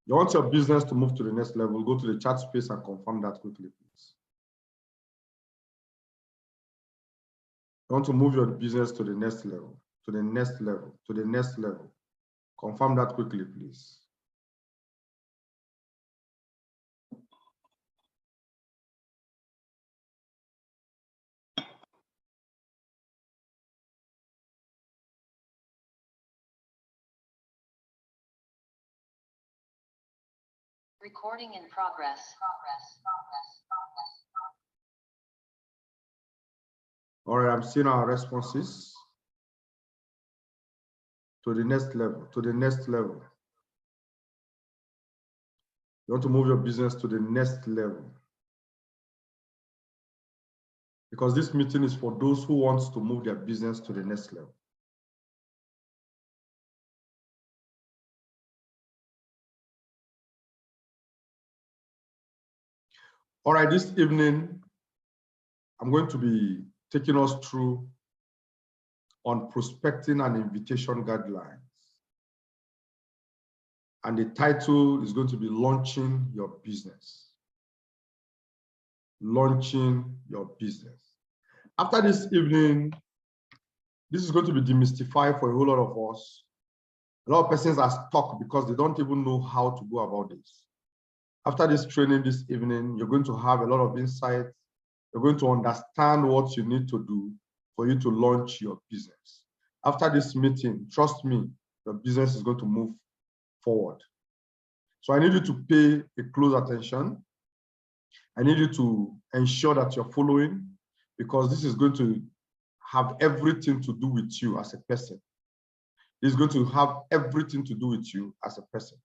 You want your business to move to the next level, go to the chat space and confirm that quickly, please. You want to move your business to the next level, to the next level, to the next level. Confirm that quickly, please. Recording in progress. All right, I'm seeing our responses. To the next level, to the next level. You want to move your business to the next level. Because this meeting is for those who want to move their business to the next level. All right, this evening, I'm going to be taking us through on prospecting and invitation guidelines. And the title is going to be Launching Your Business. Launching your business. After this evening, this is going to be demystified for a whole lot of us. A lot of persons are stuck because they don't even know how to go about this. After this training this evening, you're going to have a lot of insight. You're going to understand what you need to do for you to launch your business. After this meeting, trust me, your business is going to move forward. So I need you to pay a close attention. I need you to ensure that you're following, because this is going to have everything to do with you as a person. It's going to have everything to do with you as a person.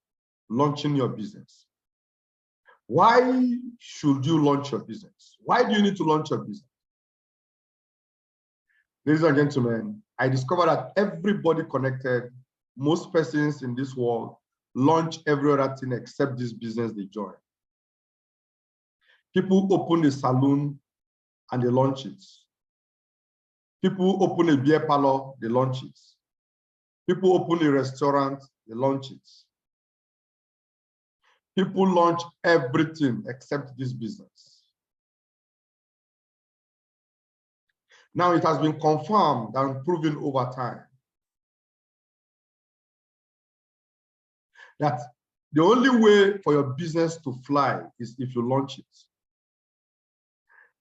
Launching your business. Why should you launch your business? Why do you need to launch your business? Ladies and gentlemen, I discovered that everybody connected, most persons in this world, launch every other thing except this business they join. People open a salon and they launch it. People open a beer parlor, they launch it. People open a restaurant, they launch it. People launch everything except this business. Now it has been confirmed and proven over time that the only way for your business to fly is if you launch it.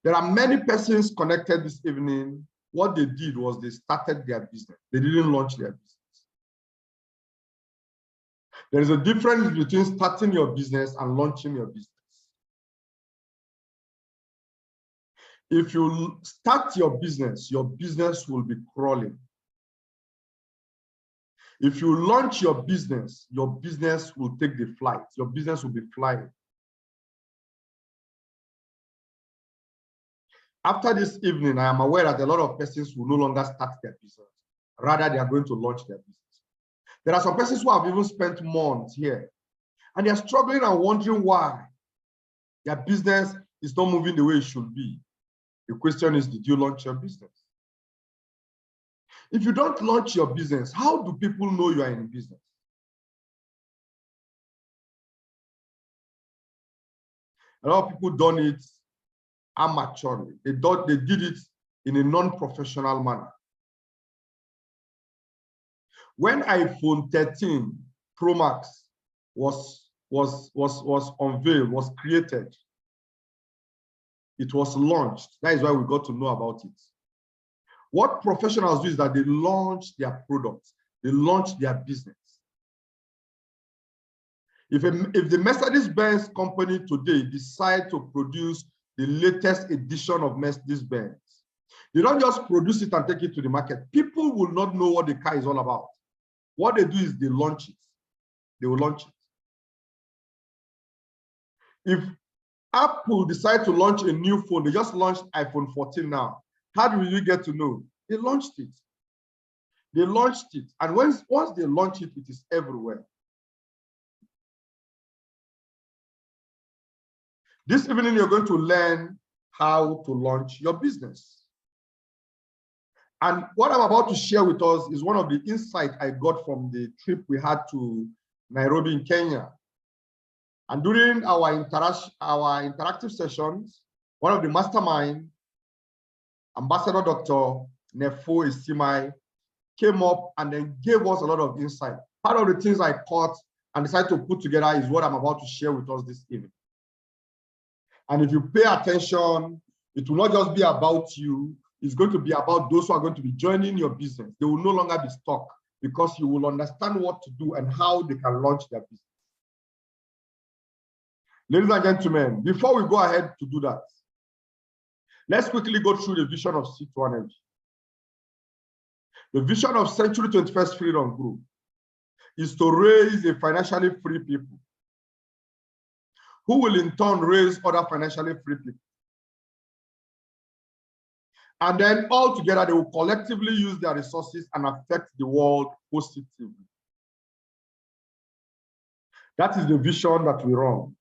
There are many persons connected this evening. What they did was they started their business. They didn't launch their business. There is a difference between starting your business and launching your business. If you start your business will be crawling. If you launch your business will take the flight. Your business will be flying. After this evening, I am aware that a lot of persons will no longer start their business. Rather, they are going to launch their business. There are some persons who have even spent months here, and they are struggling and wondering why their business is not moving the way it should be. The question is, did you launch your business? If you don't launch your business, how do people know you are in business? A lot of people done it amateurly. They did it in a non-professional manner. When iPhone 13 Pro Max was unveiled, was created, it was launched. That is why we got to know about it. What professionals do is that they launch their products, they launch their business. If the Mercedes-Benz company today decide to produce the latest edition of Mercedes-Benz, they don't just produce it and take it to the market. People will not know what the car is all about. What they do is they launch it. They will launch it. If Apple decide to launch a new phone, they just launched iPhone 14 now. How do you get to know? They launched it. They launched it. And once they launch it, it is everywhere. This evening, you're going to learn how to launch your business. And what I'm about to share with us is one of the insights I got from the trip we had to Nairobi in Kenya. And during our interactive sessions, one of the mastermind, Ambassador Dr. Nefo Isimai, came up and then gave us a lot of insight. Part of the things I caught and decided to put together is what I'm about to share with us this evening. And if you pay attention, it will not just be about you, it's going to be about those who are going to be joining your business. They will no longer be stuck because you will understand what to do and how they can launch their business. Ladies and gentlemen, before we go ahead to do that, let's quickly go through the vision of C2 Energy. The vision of Century 21st Freedom Group is to raise a financially free people who will in turn raise other financially free people. And then all together, they will collectively use their resources and affect the world positively. That is the vision that we run.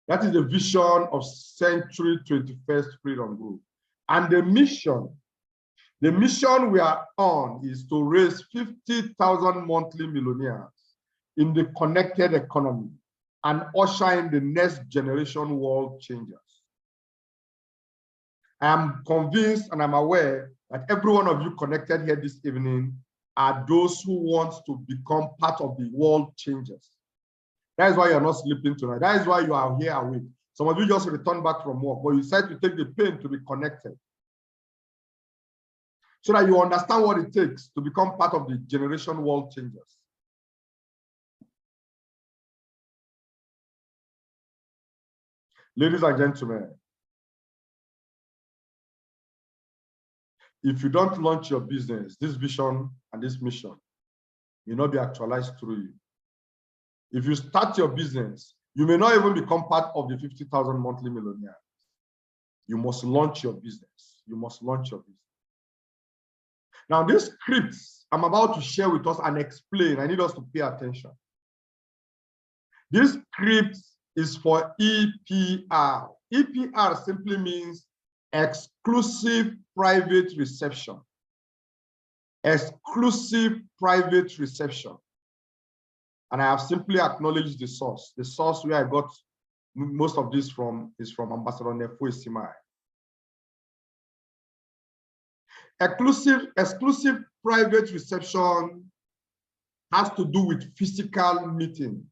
That is the vision of Century 21st Freedom Group. And the mission we are on is to raise 50,000 monthly millionaires in the connected economy and usher in the next generation world changers. I am convinced and I'm aware that every one of you connected here this evening are those who want to become part of the world changers. That is why you're not sleeping tonight. That is why you are here awake. Some of you just returned back from work, but you decided to take the pain to be connected so that you understand what it takes to become part of the generation world changers. Ladies and gentlemen, if you don't launch your business, this vision and this mission will not be actualized through you. If you start your business, you may not even become part of the 50,000 monthly millionaires. You must launch your business. You must launch your business. Now, these scripts I'm about to share with us and explain, I need us to pay attention. This script is for EPR. EPR simply means exclusive private reception. Exclusive private reception. And I have simply acknowledged the source. The source where I got most of this from is from Ambassador Nefo Isimai. Exclusive private reception has to do with physical meetings.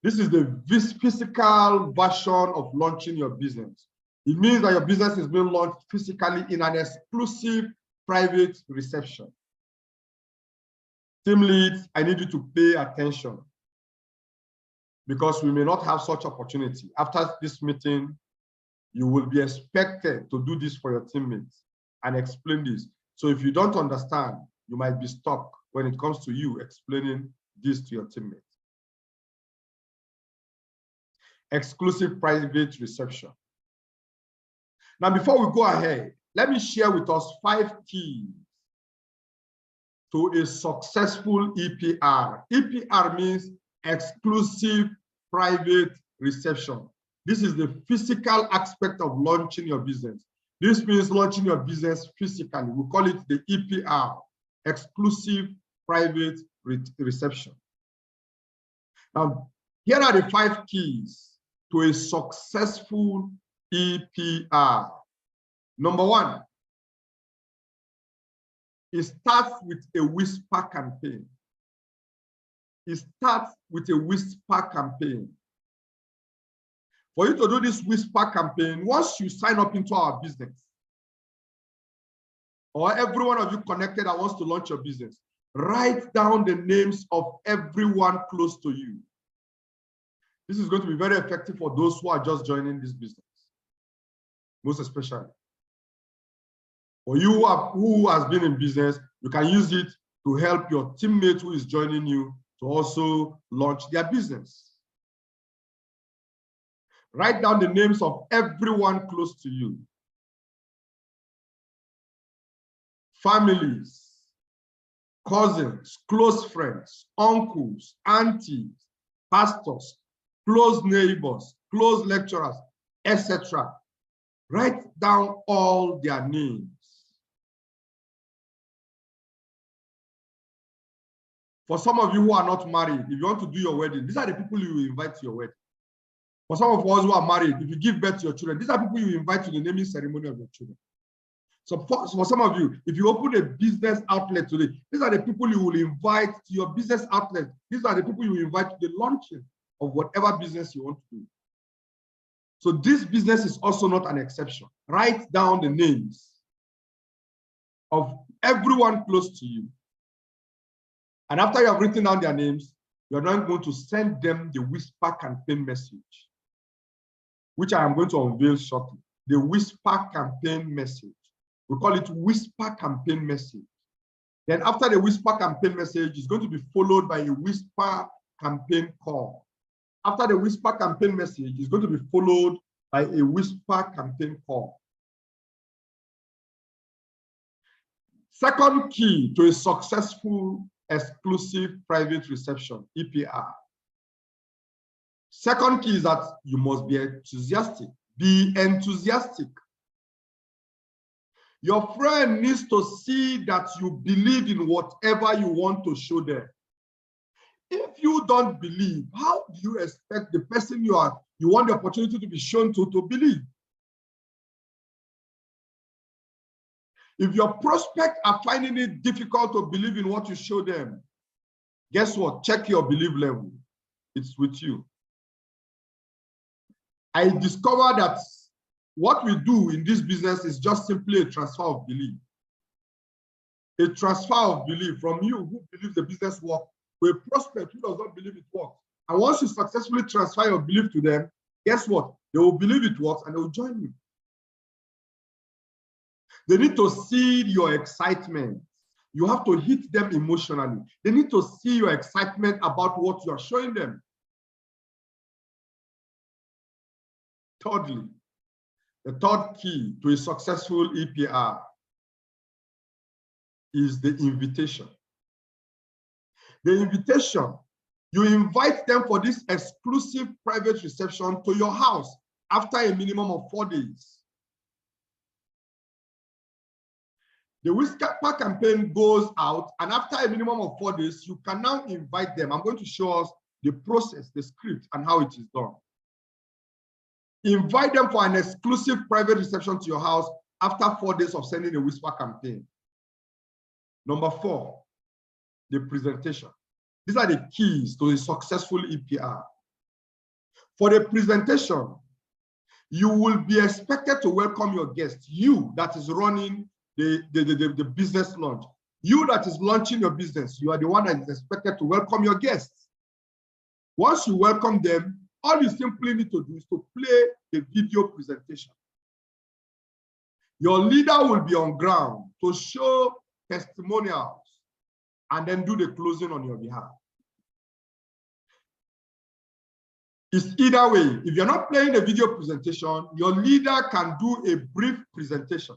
This is the physical version of launching your business. It means that your business is being launched physically in an exclusive private reception. Team leads, I need you to pay attention because we may not have such opportunity. After this meeting, you will be expected to do this for your teammates and explain this. So if you don't understand, you might be stuck when it comes to you explaining this to your teammates. Exclusive private reception. Now, before we go ahead, let me share with us 5 keys to a successful EPR. EPR means exclusive private reception. This is the physical aspect of launching your business. This means launching your business physically. We call it the EPR, exclusive private reception. Now, here are the 5 keys to a successful EPR. Number 1, it starts with a whisper campaign. It starts with a whisper campaign. For you to do this whisper campaign, once you sign up into our business, or every one of you connected that wants to launch your business, write down the names of everyone close to you. This is going to be very effective for those who are just joining this business, most especially. For you who has been in business, you can use it to help your teammate who is joining you to also launch their business. Write down the names of everyone close to you. Families, cousins, close friends, uncles, aunties, pastors, close neighbors, close lecturers, etc. Write down all their names. For some of you who are not married, if you want to do your wedding, these are the people you will invite to your wedding. For some of us who are married, if you give birth to your children, these are people you invite to the naming ceremony of your children. So for some of you, if you open a business outlet today, these are the people you will invite to your business outlet. These are the people you will invite to the launching of whatever business you want to do. So this business is also not an exception. Write down the names of everyone close to you. And after you have written down their names, you're now going to send them the whisper campaign message, which I am going to unveil shortly. The whisper campaign message. We call it whisper campaign message. Then after the whisper campaign message, it's going to be followed by a whisper campaign call. After the whisper campaign message, it's going to be followed by a whisper campaign call. Second key to a successful exclusive private reception, EPR. Second key is that you must be enthusiastic. Be enthusiastic. Your friend needs to see that you believe in whatever you want to show them. If you don't believe, how do you expect the person you want the opportunity to be shown to believe? If your prospects are finding it difficult to believe in what you show them, guess what? Check your belief level. It's with you. I discovered that what we do in this business is just simply a transfer of belief. A transfer of belief from you who believes the business works to a prospect who does not believe it works. And once you successfully transfer your belief to them, guess what? They will believe it works and they will join you. They need to see your excitement. You have to hit them emotionally. They need to see your excitement about what you are showing them. Thirdly, the third key to a successful EPR is the invitation. The invitation, you invite them for this exclusive private reception to your house after a minimum of 4 days. The whisper campaign goes out, and after a minimum of 4 days, you can now invite them. I'm going to show us the process, the script, and how it is done. Invite them for an exclusive private reception to your house after 4 days of sending a whisper campaign. Number 4, the presentation. These are the keys to a successful EPR. For the presentation, you will be expected to welcome your guests. You that is running the business launch. You that is launching your business, you are the one that is expected to welcome your guests. Once you welcome them, all you simply need to do is to play the video presentation. Your leader will be on ground to show testimonials and then do the closing on your behalf. It's either way. If you're not playing the video presentation, your leader can do a brief presentation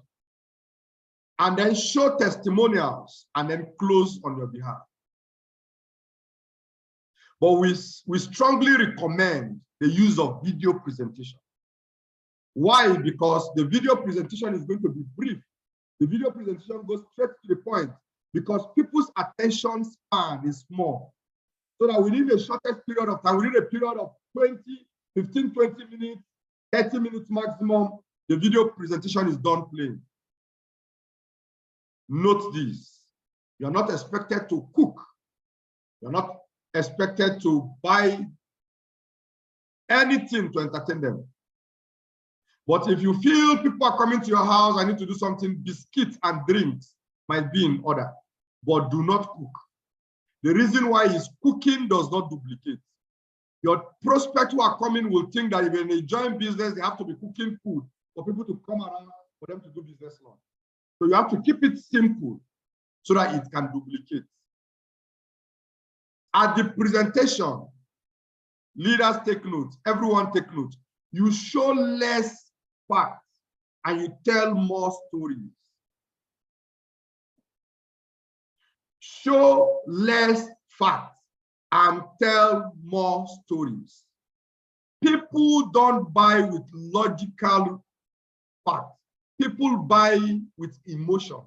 and then show testimonials and then close on your behalf. But we strongly recommend the use of video presentation. Why? Because the video presentation is going to be brief. The video presentation goes straight to the point because people's attention span is small. So that within the shortest period of time, within a period of 15, 20 minutes, 30 minutes maximum, the video presentation is done playing. Note this, you're not expected to cook. You're not expected to buy anything to entertain them. But if you feel people are coming to your house, I need to do something, biscuits and drinks might be in order, but do not cook. The reason why is cooking does not duplicate. Your prospects who are coming will think that if they join business, they have to be cooking food for people to come around for them to do business launch. So you have to keep it simple so that it can duplicate. At the presentation, leaders take notes, everyone take notes. You show less facts and you tell more stories. Show less facts and tell more stories. People don't buy with logical facts. People buy with emotions.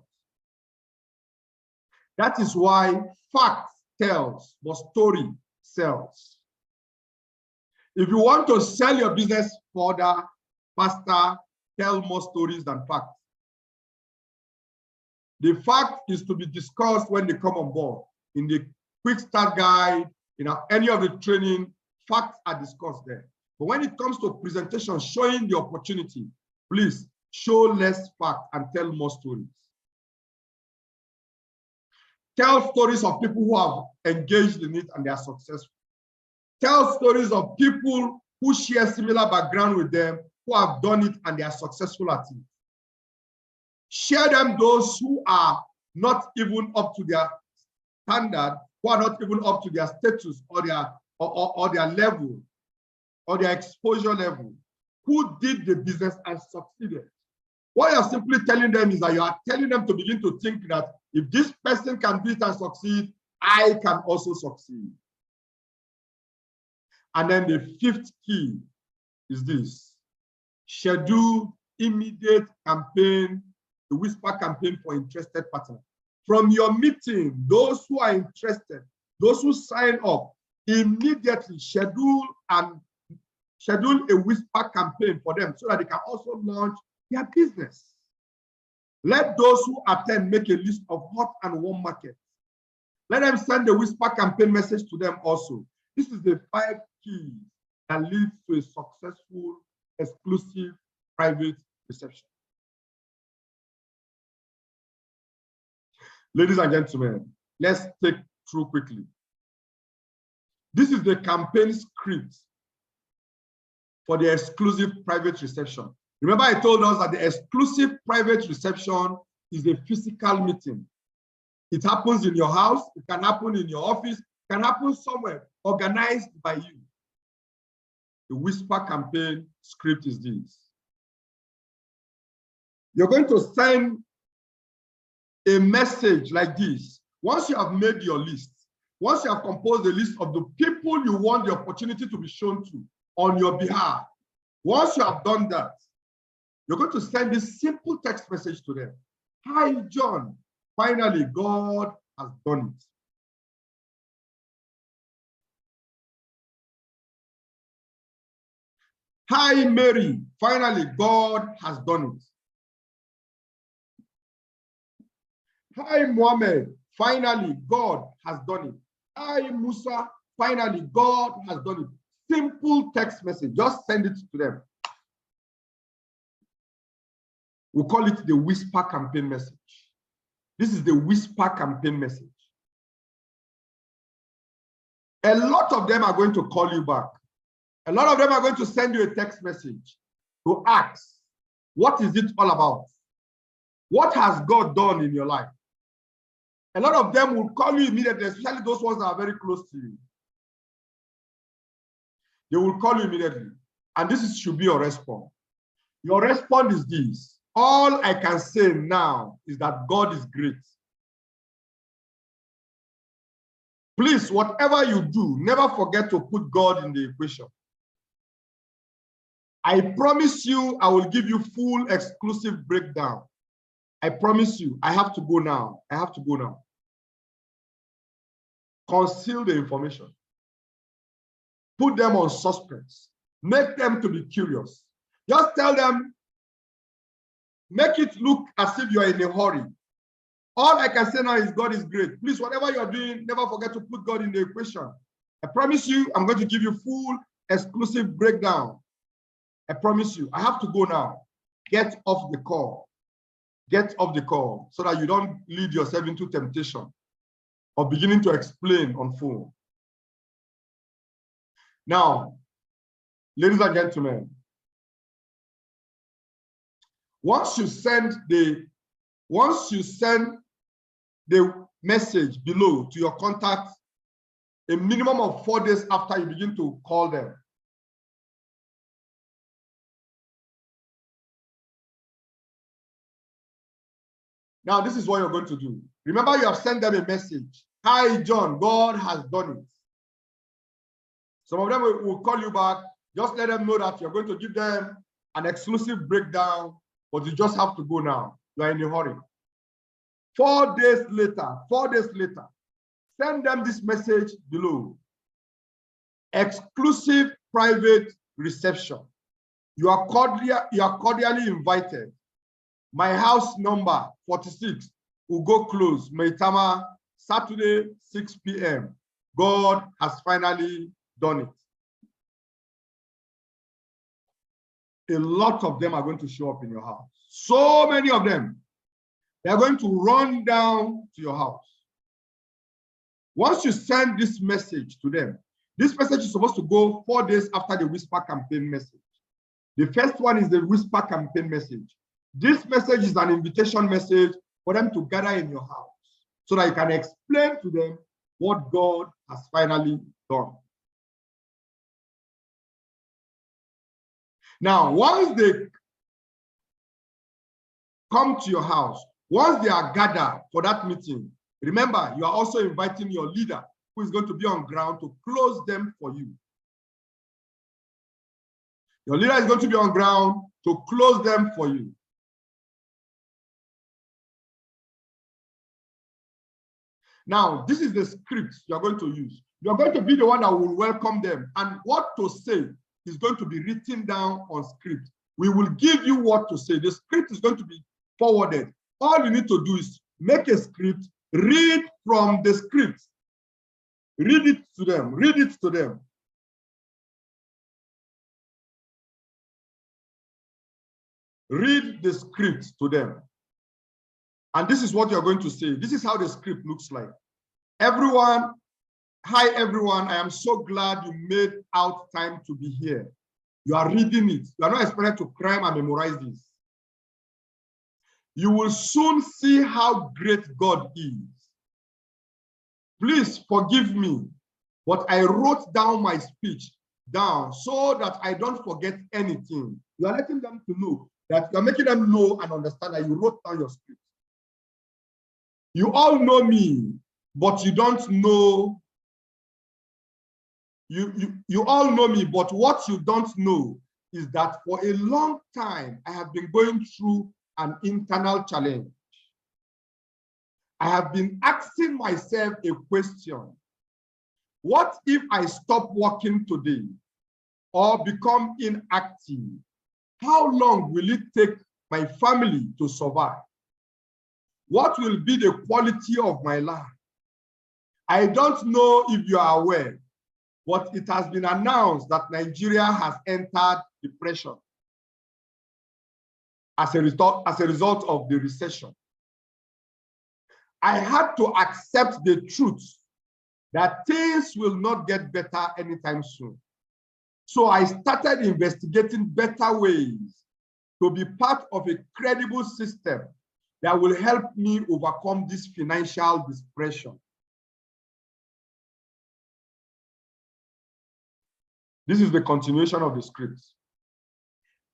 That is why facts tells, but story sells. If you want to sell your business further, faster, tell more stories than facts. The fact is to be discussed when they come on board. In the quick start guide, any of the training, facts are discussed there. But when it comes to presentation, showing the opportunity, please show less fact and tell more stories. Tell stories of people who have engaged in it and they are successful. Tell stories of people who share similar background with them, who have done it and they are successful at it. Share them those who are not even up to their standard, who are not even up to their status or their level or their exposure level, who did the business and succeeded. What you're simply telling them is that you are telling them to begin to think that if this person can do it and succeed, I can also succeed. And then the fifth key is this: schedule immediate campaign, the whisper campaign for interested partners. From your meeting, those who are interested, those who sign up, immediately schedule a whisper campaign for them so that they can also launch their business. Let those who attend make a list of hot and warm markets. Let them send a whisper campaign message to them also. This is the 5 keys that leads to a successful, exclusive, private reception. Ladies and gentlemen, let's take through quickly. This is the campaign script for the exclusive private reception. Remember, I told us that the exclusive private reception is a physical meeting. It happens in your house, it can happen in your office, it can happen somewhere, organized by you. The whisper campaign script is this. You're going to send a message like this. Once you have made your list, once you have composed a list of the people you want the opportunity to be shown to on your behalf, once you have done that, you're going to send this simple text message to them. Hi, John. Finally, God has done it. Hi, Mary. Finally, God has done it. Hi, Mohammed. Finally, God has done it. Hi, Musa. Finally, God has done it. Simple text message. Just send it to them. We call it the whisper campaign message. This is the whisper campaign message. A lot of them are going to call you back. A lot of them are going to send you a text message to ask, what is it all about? What has God done in your life? A lot of them will call you immediately, especially those ones that are very close to you. They will call you immediately. And this should be your response. Your response is this. All I can say now is that God is great. Please, whatever you do, never forget to put God in the equation. I promise you, I will give you full exclusive breakdown. I promise you, I have to go now. I have to go now. Conceal the information. Put them on suspense. Make them to be curious. Just tell them, make it look as if you are in a hurry. All I can say now is God is great. Please, whatever you're doing, never forget to put God in the equation. I promise you, I'm going to give you full exclusive breakdown. I promise you, I have to go now. Get off the call. Get off the call so that you don't lead yourself into temptation of beginning to explain on phone. Now, ladies and gentlemen, once you send the message below to your contacts, a minimum of 4 days after you begin to call them, now, this is what you're going to do. Remember, you have sent them a message. Hi, John, God has done it. Some of them will call you back. Just let them know that you're going to give them an exclusive breakdown, but you just have to go now. You are in a hurry. 4 days later, send them this message below. Exclusive private reception. You are cordially invited. My house number 46 will go close. Maitama, Saturday, 6 p.m. God has finally done it. A lot of them are going to show up in your house. So many of them. They are going to run down to your house. Once you send this message to them, this message is supposed to go 4 days after the Whisper campaign message. The first one is the Whisper campaign message. This message is an invitation message for them to gather in your house so that you can explain to them what God has finally done. Now, once they come to your house, once they are gathered for that meeting, remember, you are also inviting your leader who is going to be on ground to close them for you. Your leader is going to be on ground to close them for you. Now, this is the script you are going to use. You are going to be the one that will welcome them. And what to say is going to be written down on script. We will give you what to say. The script is going to be forwarded. All you need to do is make a script, read from the script. Read it to them. Read it to them. Read the script to them. And this is what you're going to say. This is how the script looks like. Everyone, hi everyone. I am so glad you made out time to be here. You are reading it. You are not expected to cram and memorize this. You will soon see how great God is. Please forgive me, but I wrote down my speech down so that I don't forget anything. You are letting them to know that you are making them know and understand that you wrote down your speech. You all know me, but you don't know. You all know me, but what you don't know is that for a long time, I have been going through an internal challenge. I have been asking myself a question. What if I stop working today or become inactive? How long will it take my family to survive? What will be the quality of my life? I don't know if you are aware, but it has been announced that Nigeria has entered depression as a result of the recession. I had to accept the truth that things will not get better anytime soon. So I started investigating better ways to be part of a credible system that will help me overcome this financial depression. This is the continuation of the script.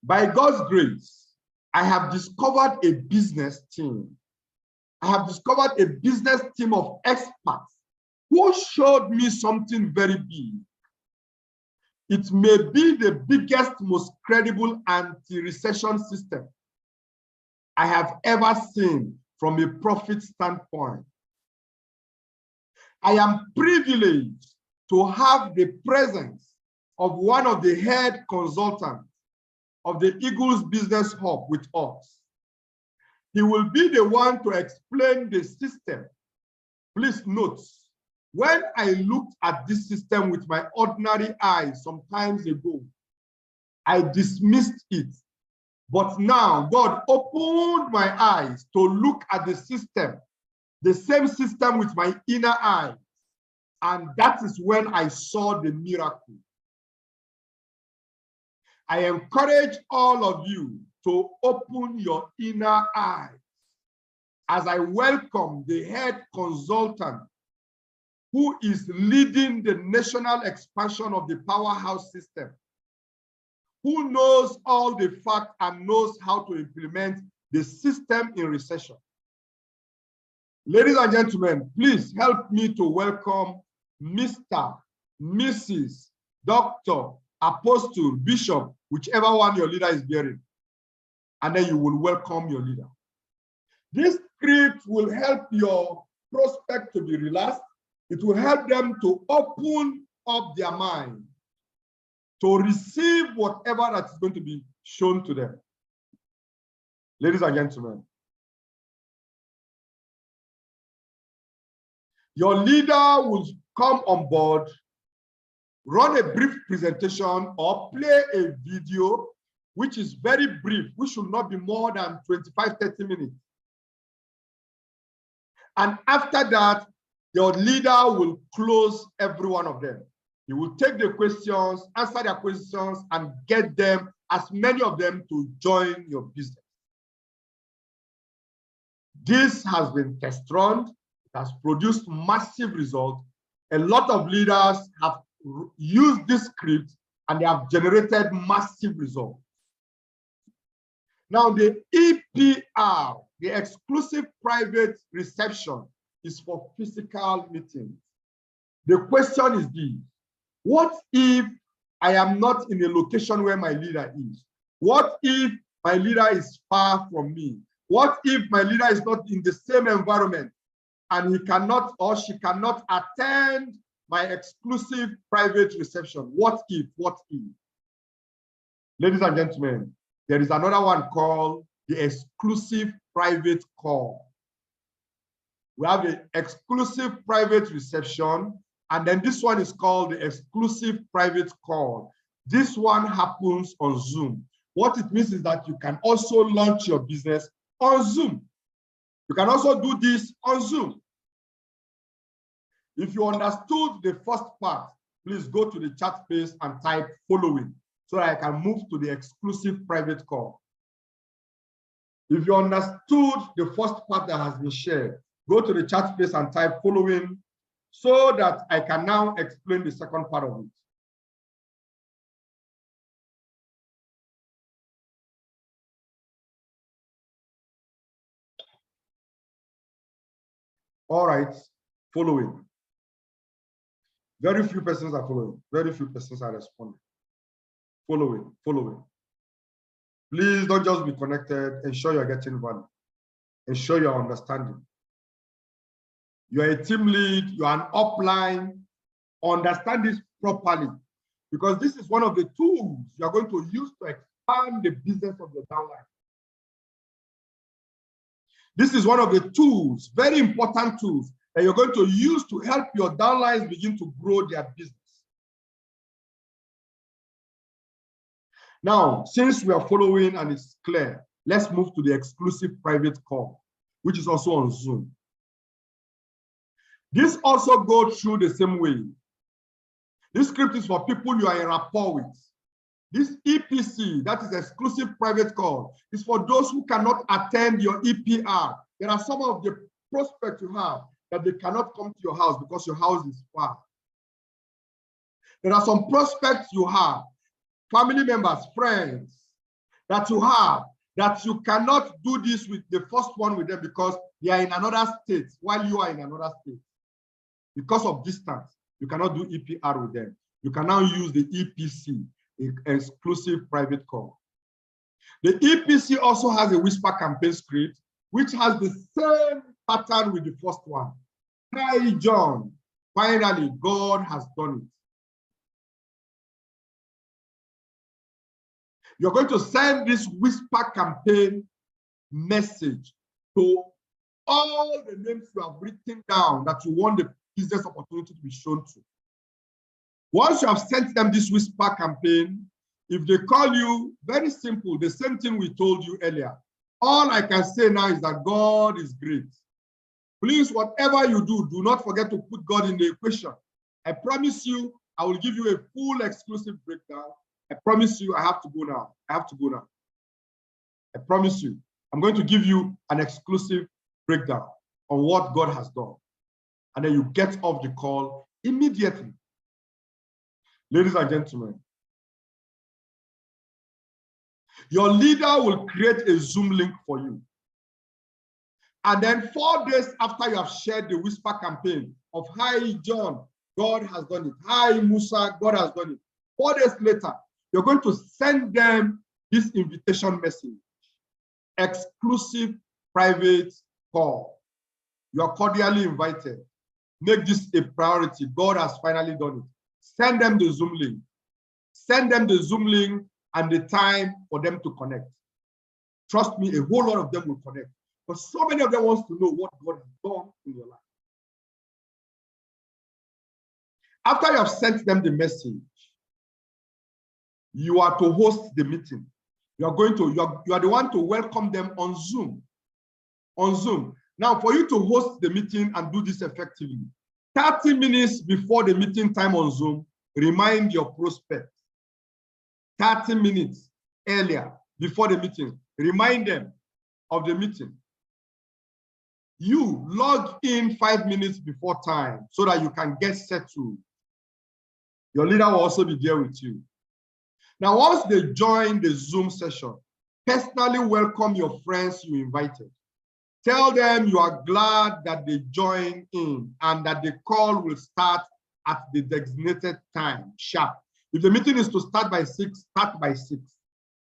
By God's grace, I have discovered a business team. I have discovered a business team of experts who showed me something very big. It may be the biggest, most credible anti-recession system I have ever seen from a profit standpoint. I am privileged to have the presence of one of the head consultants of the Eagles Business Hub with us. He will be the one to explain the system. Please note, when I looked at this system with my ordinary eyes some times ago, I dismissed it. But now God opened my eyes to look at the system, the same system with my inner eyes. And that is when I saw the miracle. I encourage all of you to open your inner eyes as I welcome the head consultant who is leading the national expansion of the powerhouse system, who knows all the facts and knows how to implement the system in recession. Ladies and gentlemen, please help me to welcome Mr., Mrs., Dr., Apostle, Bishop, whichever one your leader is bearing. And then you will welcome your leader. This script will help your prospect to be relaxed. It will help them to open up their mind to receive whatever that is going to be shown to them. Ladies and gentlemen, your leader will come on board, run a brief presentation or play a video, which is very brief, which should not be more than 25-30 minutes. And after that, your leader will close every one of them. He will take the questions, answer their questions, and get them, as many of them, to join your business. This has been test-run. It has produced massive results. A lot of leaders have used this script and they have generated massive results. Now, the EPR, the exclusive private reception, is for physical meetings. The question is this: what if I am not in a location where my leader is? What if my leader is far from me? What if my leader is not in the same environment and he cannot or she cannot attend my exclusive private reception? What if? What if? Ladies and gentlemen, there is another one called the exclusive private call. We have the exclusive private reception, and then this one is called the exclusive private call. This one happens on Zoom. What it means is that you can also launch your business on Zoom. You can also do this on Zoom. If you understood the first part, please go to the chat space and type following so that I can move to the exclusive private call. If you understood the first part that has been shared, go to the chat space and type following so that I can now explain the second part of it. All right, following. Very few persons are following. Very few persons are responding. Following, following. Please don't just be connected. Ensure you're getting value. Ensure you're understanding. You're a team lead, you're an upline. Understand this properly, because this is one of the tools you're going to use to expand the business of your downline. This is one of the tools, very important tools, that you're going to use to help your downlines begin to grow their business. Now, since we are following and it's clear, let's move to the exclusive private call, which is also on Zoom. This also goes through the same way. This script is for people you are in rapport with. This EPC, that is exclusive private call, is for those who cannot attend your EPR. There are some of the prospects you have that they cannot come to your house because your house is far. There are some prospects you have, family members, friends, that you have, that you cannot do this with the first one with them because they are in another state while you are in another state. Because of distance, you cannot do EPR with them. You can now use the EPC, exclusive private call. The EPC also has a whisper campaign script, which has the same pattern with the first one. Hi, John. Finally, God has done it. You're going to send this whisper campaign message to all the names you have written down that you want the business opportunity to be shown to. Once you have sent them this whisper campaign, if they call you, very simple, the same thing we told you earlier. All I can say now is that God is great. Please, whatever you do, do not forget to put God in the equation. I promise you, I will give you a full exclusive breakdown. I promise you, I have to go now. I have to go now. I promise you, I'm going to give you an exclusive breakdown on what God has done. And then you get off the call immediately. Ladies and gentlemen, your leader will create a Zoom link for you. And then 4 days after you have shared the whisper campaign of, hi, John, God has done it. Hi, Musa, God has done it. 4 days later, you're going to send them this invitation message. Exclusive private call. You are cordially invited. Make this a priority. God has finally done it. Send them the Zoom link. Send them the Zoom link and the time for them to connect. Trust me, a whole lot of them will connect. But so many of them want to know what God has done in your life. After you have sent them the message, you are to host the meeting. You are the one to welcome them on Zoom. On Zoom. Now, for you to host the meeting and do this effectively, 30 minutes before the meeting time on Zoom, remind your prospects. 30 minutes earlier before the meeting, remind them of the meeting. You log in 5 minutes before time so that you can get settled. Your leader will also be there with you. Now, once they join the Zoom session, personally welcome your friends you invited. Tell them you are glad that they join in and that the call will start at the designated time, sharp. If the meeting is to start by 6, start by 6.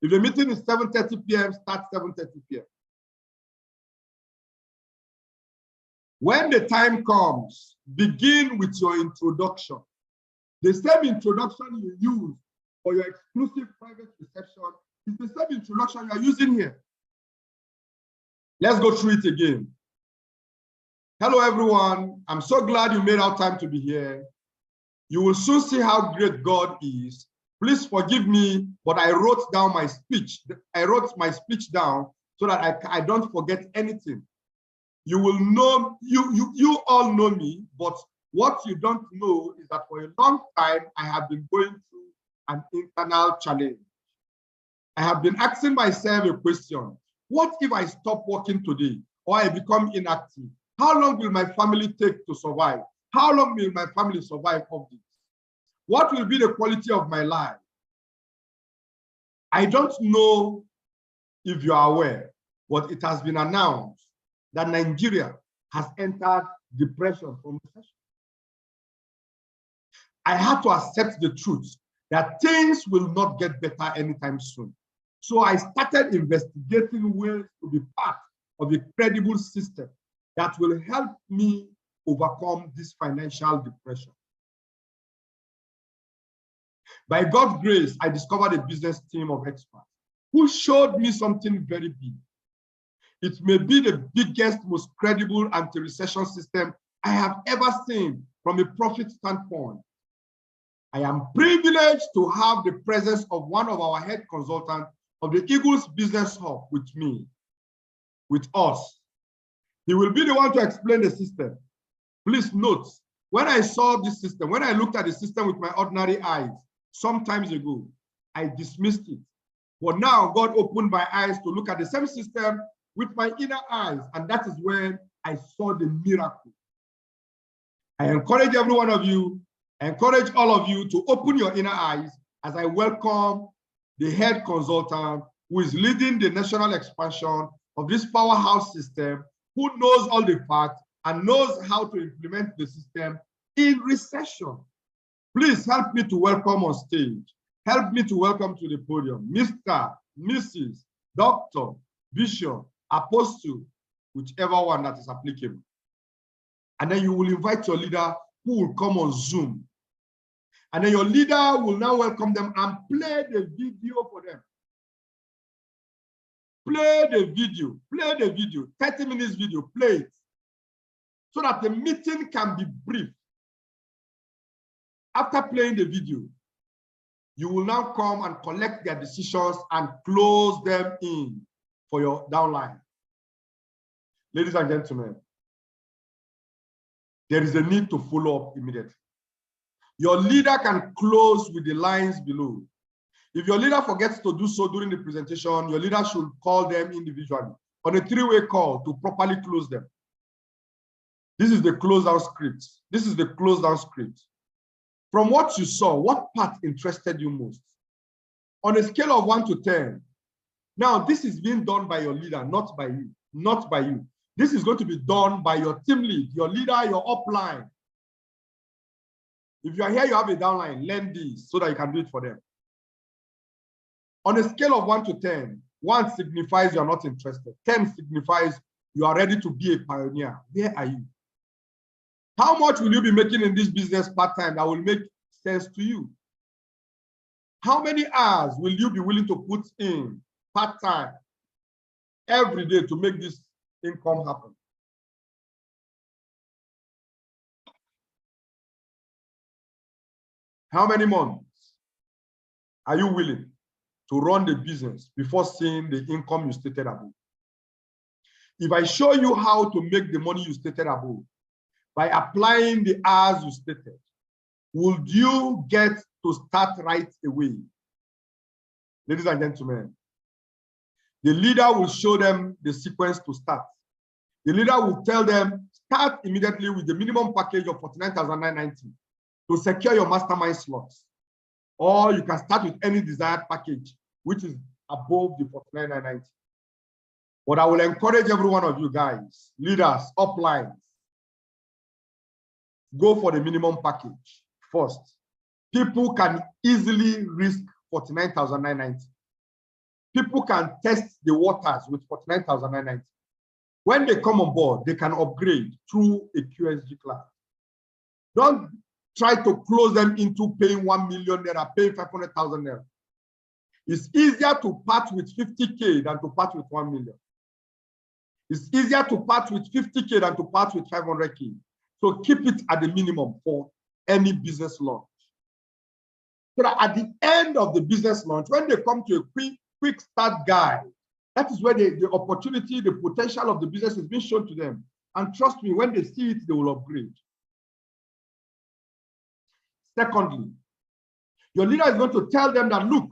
If the meeting is 7:30 p.m., start 7:30 p.m. When the time comes, begin with your introduction. The same introduction you use for your exclusive private reception is the same introduction you are using here. Let's go through it again. Hello, everyone. I'm so glad you made out time to be here. You will soon see how great God is. Please forgive me, but I wrote down my speech. I wrote my speech down so that I don't forget anything. You will know, you all know me, but what you don't know is that for a long time, I have been going through an internal challenge. I have been asking myself a question. What if I stop working today or I become inactive? How long will my family take to survive? How long will my family survive of this? What will be the quality of my life? I don't know if you are aware, but it has been announced that Nigeria has entered depression from recession. I had to accept the truth that things will not get better anytime soon. So I started investigating ways to be part of a credible system that will help me overcome this financial depression. By God's grace, I discovered a business team of experts who showed me something very big. It may be the biggest, most credible anti-recession system I have ever seen from a profit standpoint. I am privileged to have the presence of one of our head consultants of the Eagles Business Hub with me, with us. He will be the one to explain the system. Please note, when I saw this system, when I looked at the system with my ordinary eyes, some times ago, I dismissed it. But now God opened my eyes to look at the same system with my inner eyes, and that is when I saw the miracle. I encourage every one of you, I encourage all of you to open your inner eyes as I welcome the head consultant who is leading the national expansion of this powerhouse system, who knows all the facts and knows how to implement the system in recession. Please help me to welcome on stage. Help me to welcome to the podium, Mr., Mrs., Doctor, Bishop, Apostle, whichever one that is applicable. And then you will invite your leader who will come on Zoom. And then your leader will now welcome them and play the video for them. Play the video, 30 minutes video, play it. So that the meeting can be brief. After playing the video, you will now come and collect their decisions and close them in for your downline. Ladies and gentlemen, there is a need to follow up immediately. Your leader can close with the lines below. If your leader forgets to do so during the presentation, your leader should call them individually on a 3-way call to properly close them. This is the close down script. This is the close down script. From what you saw, what part interested you most? On a scale of 1 to 10. Now, this is being done by your leader, not by you. Not by you. This is going to be done by your team lead, your leader, your upline. If you are here, you have a downline, learn this so that you can do it for them. On a scale of 1 to 10, 1 signifies you are not interested. 10 signifies you are ready to be a pioneer. Where are you? How much will you be making in this business part-time that will make sense to you? How many hours will you be willing to put in part-time every day to make this income happen? How many months are you willing to run the business before seeing the income you stated above? If I show you how to make the money you stated above by applying the hours you stated, would you get to start right away? Ladies and gentlemen, the leader will show them the sequence to start. The leader will tell them, start immediately with the minimum package of 49,990 to secure your mastermind slots. Or you can start with any desired package, which is above the 49,990. But I will encourage every one of you guys, leaders, uplines, go for the minimum package first. People can easily risk 49,990. People can test the waters with 49,990. When they come on board, they can upgrade through a QSG class. Don't try to close them into paying 1 million naira, paying 500,000 naira. It's easier to part with 50K than to part with 1 million. It's easier to part with 50K than to part with 500K. So keep it at the minimum for any business launch. So that at the end of the business launch, when they come to a quick start guide, that is where the opportunity, the potential of the business is being shown to them. And trust me, when they see it, they will upgrade. Secondly, your leader is going to tell them that, look,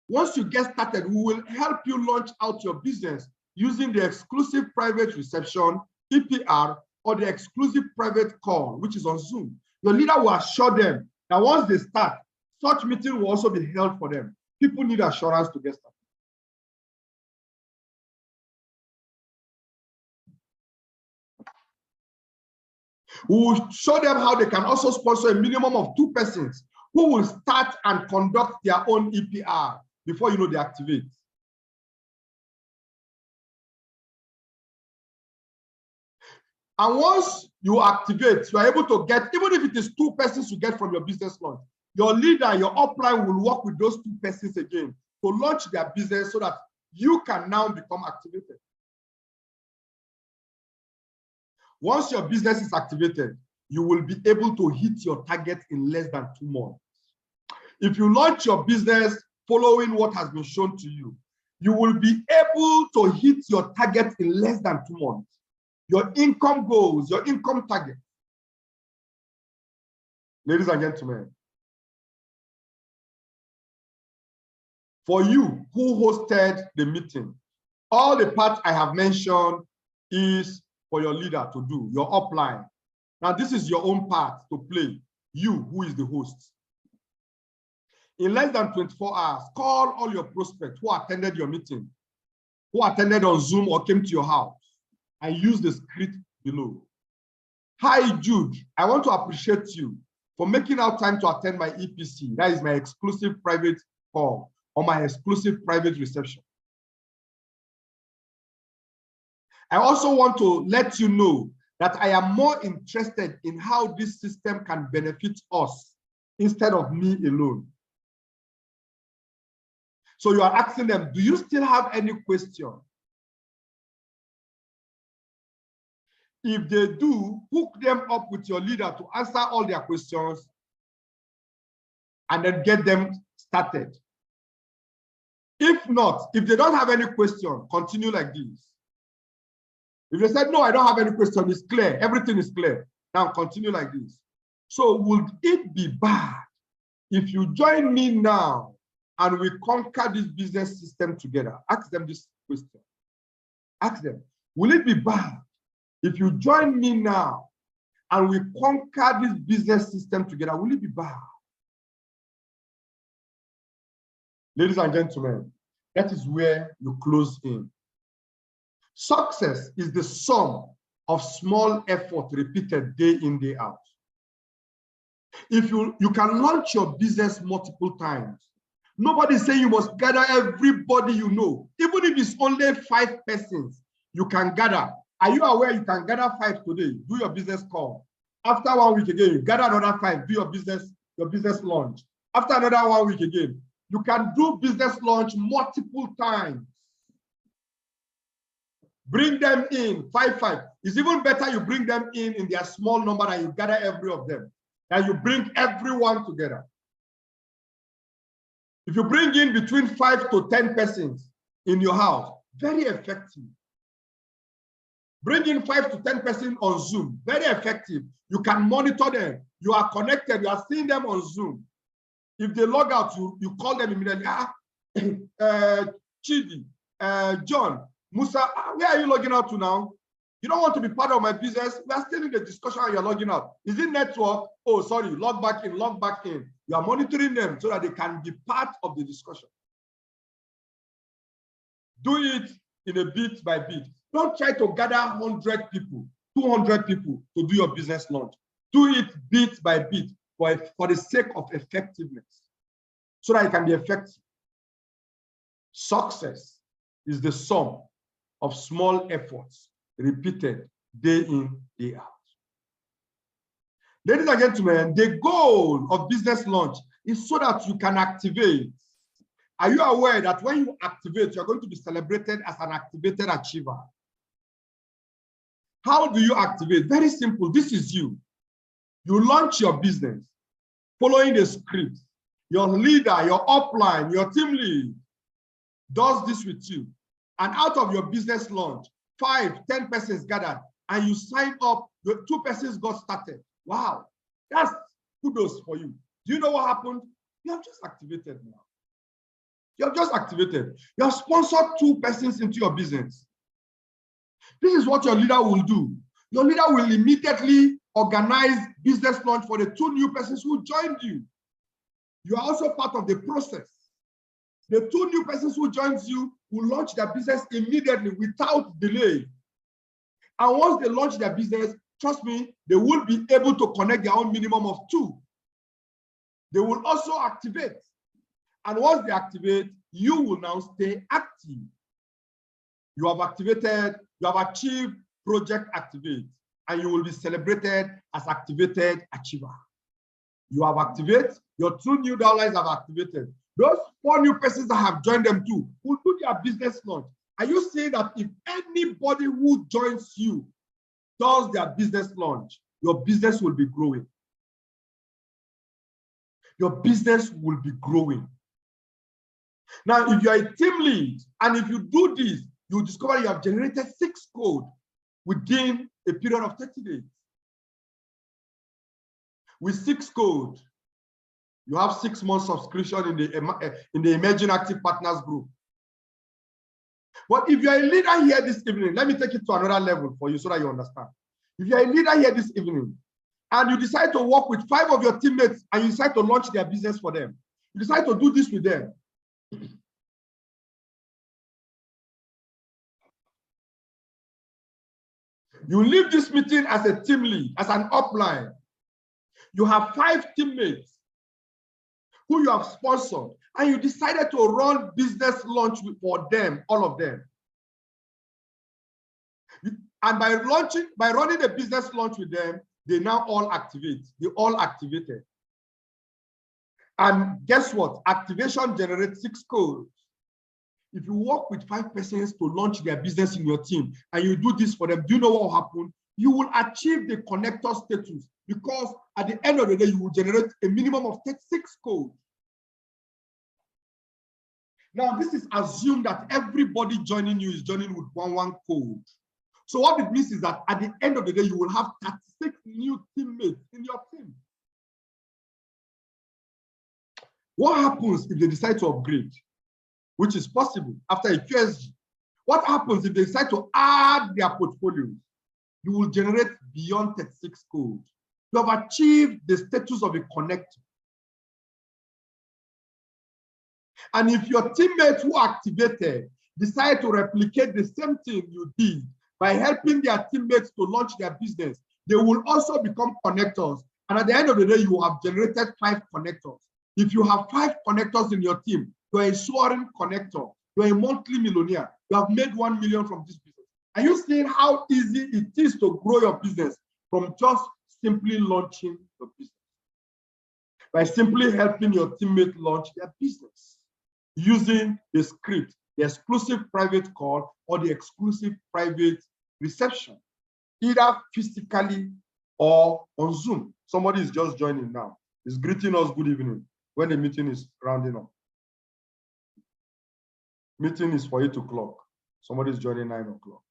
once you get started, we will help you launch out your business using the exclusive private reception, EPR, or the exclusive private call, which is on Zoom. Your leader will assure them that once they start, such meeting will also be held for them. People need assurance to get started. We will show them how they can also sponsor a minimum of 2 persons who will start and conduct their own EPR before you know they activate. And once you activate, you are able to get, even if it is 2 persons you get from your business launch, your leader, your upline will work with those 2 persons again to launch their business so that you can now become activated. Once your business is activated, you will be able to hit your target in less than 2 months. If you launch your business following what has been shown to you, you will be able to hit your target in less than 2 months. Your income goals, your income target. Ladies and gentlemen, for you who hosted the meeting, all the parts I have mentioned is for your leader to do, your upline. Now, this is your own part to play, you who is the host. In less than 24 hours, call all your prospects who attended your meeting, who attended on Zoom or came to your house, and use the script below. Hi, Jude. I want to appreciate you for making out time to attend my EPC. That is my exclusive private call or my exclusive private reception. I also want to let you know that I am more interested in how this system can benefit us instead of me alone. So you are asking them, do you still have any question? If they do, hook them up with your leader to answer all their questions and then get them started. If not, if they don't have any question, continue like this. If they said, no, I don't have any question, it's clear, everything is clear. Now continue like this. So would it be bad if you join me now and we conquer this business system together? Ask them this question. Ask them, will it be bad if you join me now and we conquer this business system together? Will it be bad? Ladies and gentlemen, that is where you close in. Success is the sum of small effort repeated day in, day out. If you can launch your business multiple times, nobody is saying you must gather everybody you know. Even if it's only 5 persons, you can gather. Are you aware you can gather 5 today? Do your business call. After 1 week again, you gather another 5, do your business launch. After another 1 week again, You can do business launch multiple times. Bring them in, 5. It's even better you bring them in their small number and you gather every of them. And you bring everyone together. If you bring in between 5 to 10 persons in your house, very effective. Bring in 5 to 10 persons on Zoom, very effective. You can monitor them. You are connected. You are seeing them on Zoom. If they log out, you call them immediately. Chidi, John, Musa, where are you logging out to now? You don't want to be part of my business. We are still in the discussion and you're logging out. Is it network? Oh, sorry, log back in, log back in. You are monitoring them so that they can be part of the discussion. Do it in a bit by bit. Don't try to gather 100 people, 200 people to do your business launch. Do it bit by bit for the sake of effectiveness, so that it can be effective. Success is the sum of small efforts repeated day in, day out. Ladies and gentlemen, the goal of business launch is so that you can activate. Are you aware that when you activate, you're going to be celebrated as an activated achiever? How do you activate? Very simple. This is you. You launch your business following the script. Your leader, your upline, your team lead does this with you. And out of your business launch, 5, 10 persons gathered, and you sign up, your 2 persons got started. Wow, that's kudos for you. Do you know what happened? You have just activated now. You have just activated. You have sponsored 2 persons into your business. This is what your leader will do. Your leader will immediately organize business launch for the 2 new persons who joined you. You are also part of the process. The 2 new persons who joins you will launch their business immediately without delay. And once they launch their business, trust me, they will be able to connect their own minimum of 2. They will also activate. And once they activate, you will now stay active. You have activated, you have achieved project activate, and you will be celebrated as activated achiever. You have activated, your 2 new downlines have activated. Those 4 new persons that have joined them too will do their business launch. Are you saying that if anybody who joins you does their business launch, your business will be growing? Your business will be growing. Now, if you are a team lead, and if you do this, you discover you have generated 6 code within a period of 30 days. With 6 code, you have 6 months subscription in the Emerging Active Partners group. But if you're a leader here this evening, let me take it to another level for you so that you understand. If you're a leader here this evening, and you decide to work with 5 of your teammates and you decide to launch their business for them, you decide to do this with them. You leave this meeting as a team lead, as an upline. You have 5 teammates who you have sponsored, and you decided to run business launch for them, all of them. And by running the business launch with them, they now all activate. They all activated. And guess what? Activation generates 6 codes. If you work with 5 persons to launch their business in your team, and you do this for them, do you know what will happen? You will achieve the connector status, because at the end of the day, you will generate a minimum of 36 codes. Now, this is assumed that everybody joining you is joining with 1 code. So what it means is that at the end of the day, you will have 36 new teammates in your team. What happens if they decide to upgrade, which is possible after a QSG? What happens if they decide to add their portfolios? You will generate beyond 36 codes. You have achieved the status of a connector. And if your teammates who activated decide to replicate the same thing you did by helping their teammates to launch their business, they will also become connectors. And at the end of the day, you have generated 5 connectors. If you have 5 connectors in your team, you're a soaring connector. You're a monthly millionaire. You have made 1 million from this business. Are you seeing how easy it is to grow your business from just simply launching your business? By simply helping your teammate launch their business. using the script, the exclusive private call or the exclusive private reception, either physically or on Zoom. Somebody is just joining now. He's greeting us good evening when the meeting is rounding up. Meeting is for 8 o'clock. Somebody is joining 9 o'clock.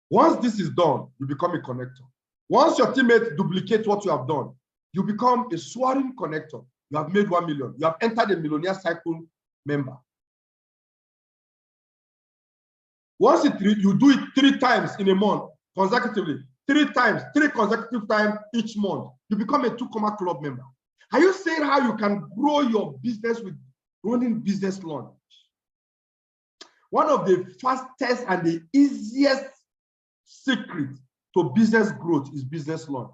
Once this is done, you become a connector. Once your teammates duplicate what you have done, you become a sworn connector. You have made 1 million. You have entered the millionaire cycle member. Once you do it 3 times in a month consecutively, 3 times, 3 consecutive times each month, you become a 2 club member. Are you saying how you can grow your business with running business launch? One of the fastest and the easiest secret to business growth is business launch.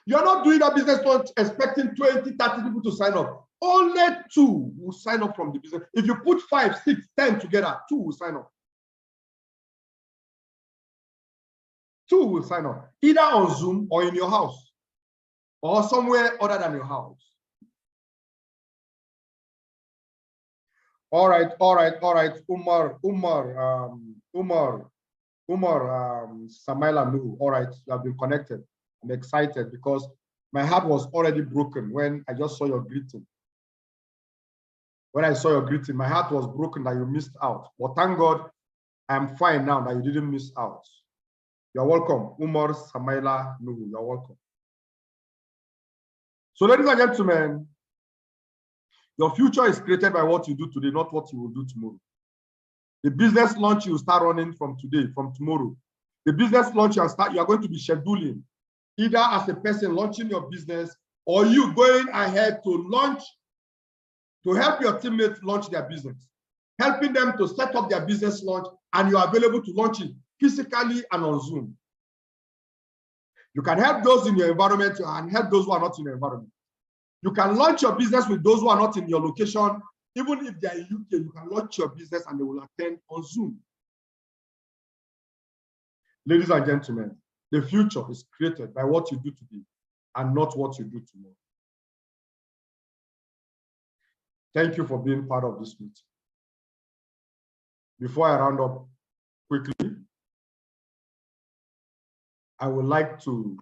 You're not doing a business launch expecting 20, 30 people to sign up. Only 2 will sign up from the business. If you put 5, 6, 10 together, 2 will sign up. 2 will sign up, either on Zoom or in your house or somewhere other than your house. All right. Umar, Samaila Nuhu. All right, you have been connected. I'm excited because my heart was already broken when I just saw your greeting. When I saw your greeting, my heart was broken that you missed out. But thank God, I'm fine now that you didn't miss out. You're welcome, Umar Samaila Nuhu. You're welcome. So, ladies and gentlemen, your future is created by what you do today, not what you will do tomorrow. The business launch you start running from today, from tomorrow. The business launch you are going to be scheduling, either as a person launching your business or you going ahead to launch, to help your teammates launch their business, helping them to set up their business launch, and you are available to launch it physically and on Zoom. You can help those in your environment and help those who are not in your environment. You can launch your business with those who are not in your location. Even if they are in UK, you can launch your business and they will attend on Zoom. Ladies and gentlemen, the future is created by what you do today and not what you do tomorrow. Thank you for being part of this meeting. Before I round up quickly, I would like to